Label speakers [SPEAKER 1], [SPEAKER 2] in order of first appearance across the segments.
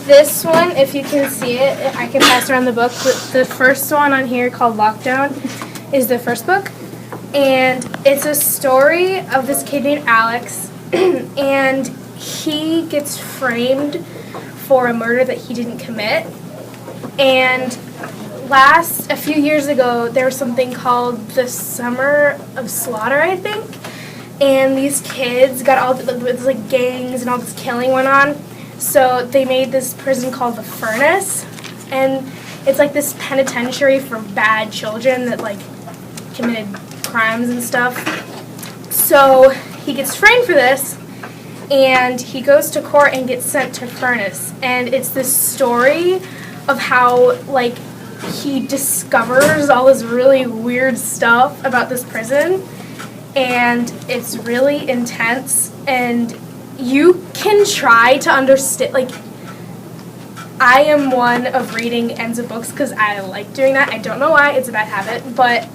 [SPEAKER 1] This one, if you can see it, I can pass around the book. The first one on here called Lockdown is the first book. And it's a story of this kid named Alex. And he gets framed for a murder that he didn't commit. And a few years ago, there was something called the Summer of Slaughter, I think. And these kids got all this like gangs and all this killing went on. So they made this prison called the Furnace, and it's like this penitentiary for bad children that like committed crimes and stuff. So he gets framed for this, and he goes to court and gets sent to Furnace. And it's this story of how like he discovers all this really weird stuff about this prison, and it's really intense, and you can try to understand, like, I am one of reading ends of books because I like doing that. I don't know why, it's a bad habit, but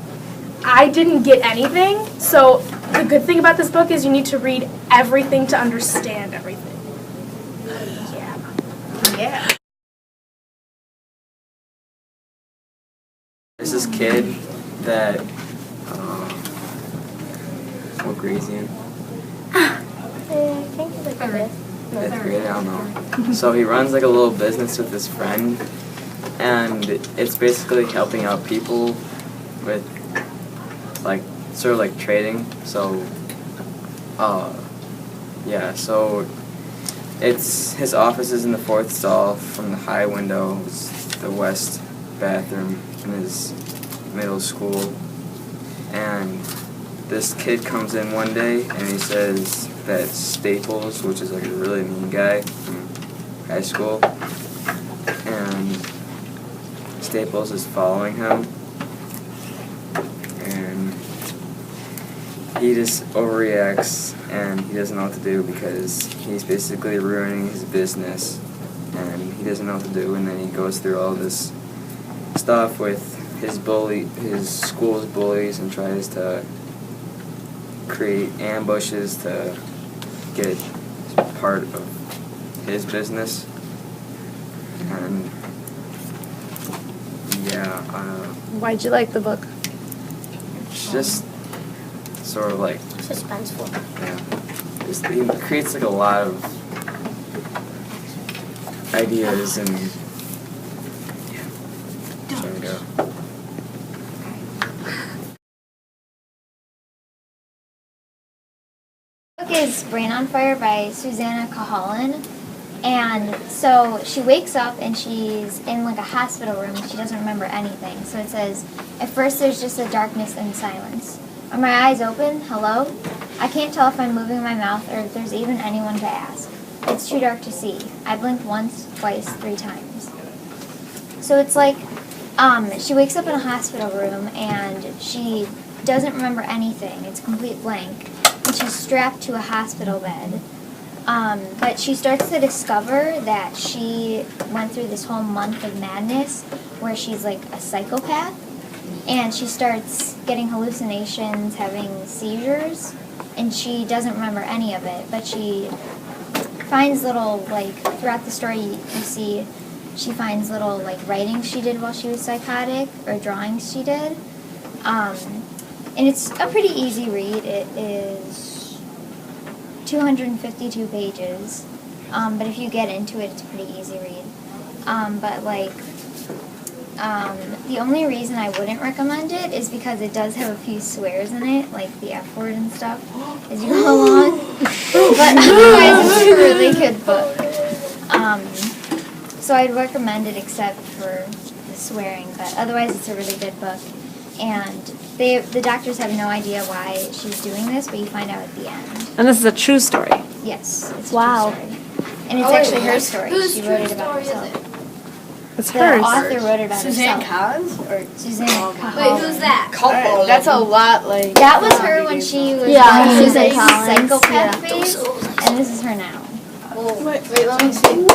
[SPEAKER 1] I didn't get anything. So the good thing about this book is you need to read everything to understand everything. Yeah.
[SPEAKER 2] There's this kid that, what grade is he in?
[SPEAKER 1] I think it's like
[SPEAKER 2] Fifth grade, I don't know. So he runs like a little business with his friend, and it's basically helping out people with like sort of like trading. So yeah, so it's his office is in the fourth stall from the high window. It's the west bathroom in his middle school, and this kid comes in one day and he says that Staples, which is like a really mean guy from high school, and Staples is following him, and he just overreacts and he doesn't know what to do because he's basically ruining his business and he doesn't know what to do, and then he goes through all this stuff with his school's bullies and tries to create ambushes to get part of his business. And yeah,
[SPEAKER 3] Why'd you like the book?
[SPEAKER 2] it's just sort of like
[SPEAKER 1] suspenseful.
[SPEAKER 2] yeah, just he creates like a lot of ideas and yeah. There we go.
[SPEAKER 4] The book is Brain on Fire by Susanna Cahalan. And so she wakes up and she's in like a hospital room. She doesn't remember anything. So it says, at first there's just a darkness and silence. Are my eyes open? Hello? I can't tell if I'm moving my mouth or if there's even anyone to ask. It's too dark to see. I blinked once, twice, 3 times. So it's like she wakes up in a hospital room and she doesn't remember anything. It's complete blank. And she's strapped to a hospital bed. But she starts to discover that she went through this whole month of madness where she's like a psychopath. And she starts getting hallucinations, having seizures, and she doesn't remember any of it. But she finds little, like, throughout the story you see she finds little, like, writings she did while she was psychotic, or drawings she did. And it's a pretty easy read. It is 252 pages, but if you get into it, it's a pretty easy read. But like, the only reason I wouldn't recommend it is because it does have a few swears in it, like the F word and stuff, as you go along. But otherwise, it's a really good book. So I'd recommend it except for the swearing, but otherwise it's a really good book. And the doctors have no idea why she's doing this, but you find out at the end.
[SPEAKER 3] And this is a true story.
[SPEAKER 4] Yes, it's
[SPEAKER 3] Wow.
[SPEAKER 4] a true story. And it's actually her story. She wrote it about herself.
[SPEAKER 3] It's
[SPEAKER 4] The
[SPEAKER 3] hers.
[SPEAKER 4] author wrote it about
[SPEAKER 5] Suzanne
[SPEAKER 4] herself.
[SPEAKER 5] Collins? Or
[SPEAKER 4] Suzanne Cahalan.
[SPEAKER 5] Wait, who's that? That's a lot like...
[SPEAKER 4] That was her when she was
[SPEAKER 3] Yeah,
[SPEAKER 4] going through
[SPEAKER 3] Suzanne
[SPEAKER 4] the
[SPEAKER 3] Collins,
[SPEAKER 4] psychopath phase, and this is her now.
[SPEAKER 5] Wait, let me see.